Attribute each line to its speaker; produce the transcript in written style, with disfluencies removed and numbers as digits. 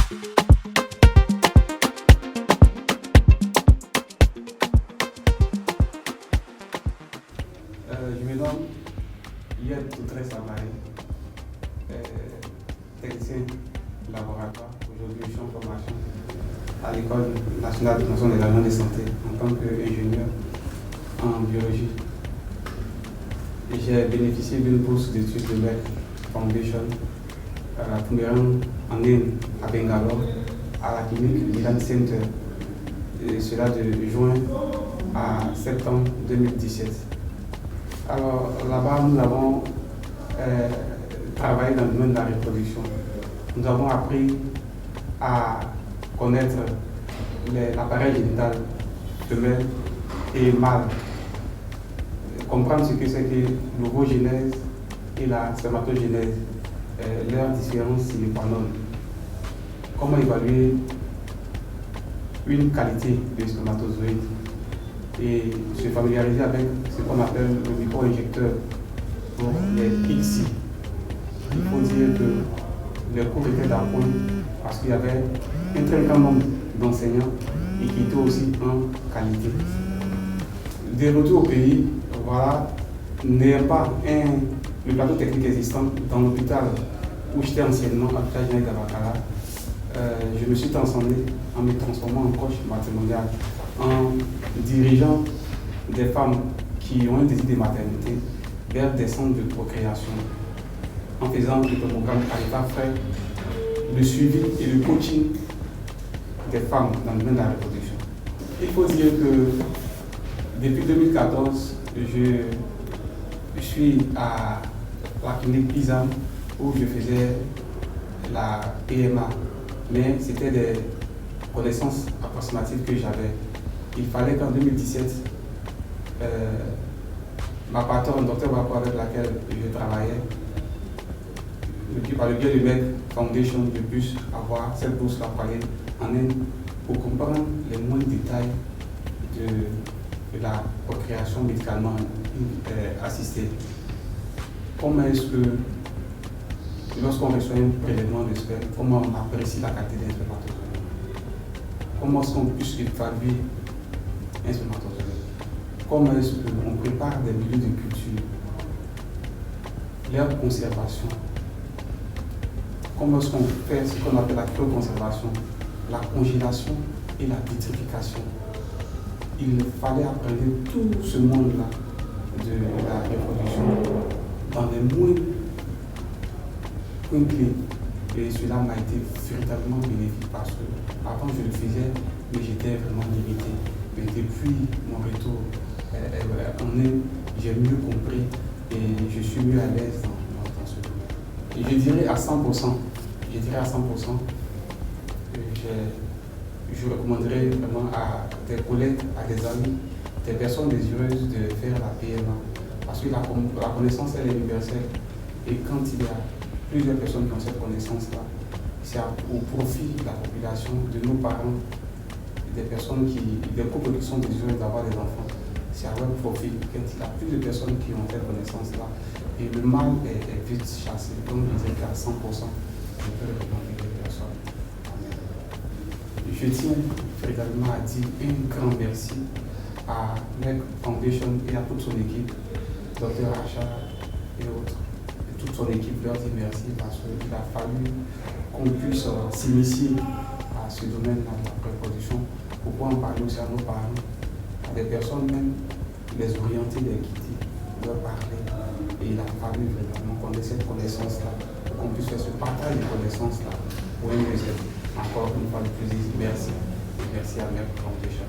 Speaker 1: Je me nomme Yed Toutré Samari, technicien laboratoire. Aujourd'hui, je suis en formation à l'École nationale de promotion des agents de santé en tant qu'ingénieur en biologie. J'ai bénéficié d'une bourse d'études de MEC Foundation pour me rendre en Inde, à Bangalore, à la clinique Milan Center, et cela de juin à septembre 2017. Alors là-bas, nous avons travaillé dans le domaine de la reproduction. Nous avons appris à connaître l'appareil génital femelle et mâle, comprendre ce que c'est que l'ovogénèse et la spermatogénèse, leurs différences sine qua non, comment évaluer une qualité de spermatozoïde et se familiariser avec ce qu'on appelle le micro-injecteur pour les ICSI. Il faut dire que les cours étaient d'appoint parce qu'il y avait un très grand nombre d'enseignants et qui étaient aussi en qualité. De retour au pays, voilà, n'ayant pas le plateau technique existant dans l'hôpital où j'étais anciennement, à l'hôpital général d'Abakala, je me suis transformé en me transformant en coach matrimonial, en dirigeant des femmes qui ont un désir de maternité vers des centres de procréation, en faisant le programme à l'état frais, le suivi et le coaching des femmes dans le domaine de la reproduction. Il faut dire que depuis 2014, je suis à la clinique ISAM où je faisais la PMA, mais c'était des connaissances approximatives que j'avais. Il fallait qu'en 2017, ma patronne, Dr Wako, avec laquelle je travaillais, par le biais du MEC Foundation, je puisse avoir cette bourse-là pour aller en Inde pour comprendre les moindres détails de la procréation médicalement assistée. Comment est-ce que, lorsqu'on reçoit un prélèvement de sperme, comment on apprécie la qualité d'un spermatozoïde? Comment est-ce qu'on puisse évaluer un spermatozoïde? Comment est-ce qu'on prépare des milieux de culture? Leur conservation. Comment est-ce qu'on fait ce qu'on appelle la cryoconservation, la congélation et la vitrification? Il fallait apprendre tout ce monde-là de la reproduction dans les moindres points clés. Et cela m'a été véritablement bénéfique parce que avant je le faisais, mais j'étais vraiment limité. Mais depuis mon retour en Inde, j'ai mieux compris et je suis mieux à l'aise dans ce domaine. Et je dirais à 100%, je recommanderais vraiment à des collègues, à des amis, des personnes désireuses de faire la PMA. Parce que la connaissance, elle est universelle. Et quand il y a plusieurs personnes qui ont cette connaissance-là, c'est au profit de la population, de nos parents, des couples qui sont désireux d'avoir des enfants. C'est à leur profit. Quand il y a plus de personnes qui ont cette connaissance-là, et le mal est vite chassé. Donc je dirais qu'à 100%, je peux recommander les personnes. Je tiens véritablement à dire un grand merci à MEC Foundation et à toute son équipe, Dr Achar et autres. Et toute son équipe leur dit merci parce qu'il a fallu qu'on puisse s'initier à ce domaine-là de la reproduction pour pouvoir en parler aussi à nos parents, à des personnes même, les orienter, les guider, leur parler. Et il a fallu vraiment qu'on ait cette connaissance-là, qu'on puisse faire ce partage de connaissances-là pour un mieux-être. Encore une fois de plus, merci. Et merci à MEC Foundation.